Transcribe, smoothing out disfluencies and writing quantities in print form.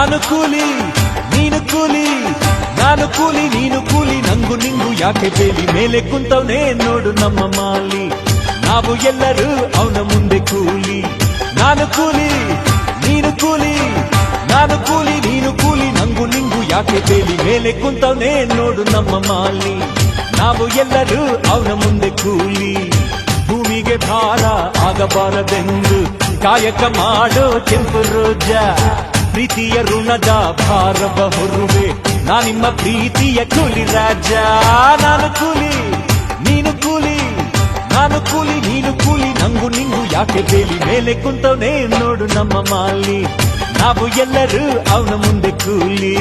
ನಾನು ಕೂಲಿ ನೀನು ಕೂಲಿ, ನಾನು ಕೂಲಿ ನೀನು ಕೂಲಿ, ನಂಗು ನಿಂಗು ಯಾಕೆ ಬೇಲಿ, ಮೇಲೆ ಕುಂತವನೇ ನೋಡು ನಮ್ಮ ಮಾಲಿ, ನಾವು ಎಲ್ಲರೂ ಅವನ ಮುಂದೆ ಕೂಲಿ. ನಾನು ಕೂಲಿ ನೀನು ಕೂಲಿ, ನಾನು ಕೂಲಿ ನೀನು ಕೂಲಿ, ನಂಗು ನಿಂಗು ಯಾಕೆ ಬೇಲಿ, ಮೇಲೆ ಕುಂತವನೇ ನೋಡು ನಮ್ಮ ಮಾಲಿ, ನಾವು ಎಲ್ಲರೂ ಅವನ ಮುಂದೆ ಕೂಲಿ. ಭೂಮಿಗೆ ಭಾರ ಆಗಬಾರದೆಂದು ಕಾಯಕ ಮಾಡೋ ಕೆಂಪು ರೋಜ, ಪ್ರೀತಿಯ ಋಣದ ಭಾರವ ಹೊರುವೆ, ನಾನಿಮ್ಮ ಪ್ರೀತಿಯ ಕೂಲಿ ರಾಜ. ನಾನು ಕೂಲಿ ನೀನು ಕೂಲಿ, ನಾನು ಕೂಲಿ ನೀನು ಕೂಲಿ, ನಂಗು ನಿಂಗು ಯಾಕೆ ಬೇಲಿ, ಮೇಲೆ ಕುಂತವನೇ ನೋಡು ನಮ್ಮ ಮಾಲಿ, ನಾವು ಎಲ್ಲರೂ ಅವನ ಮುಂದೆ ಕೂಲಿ.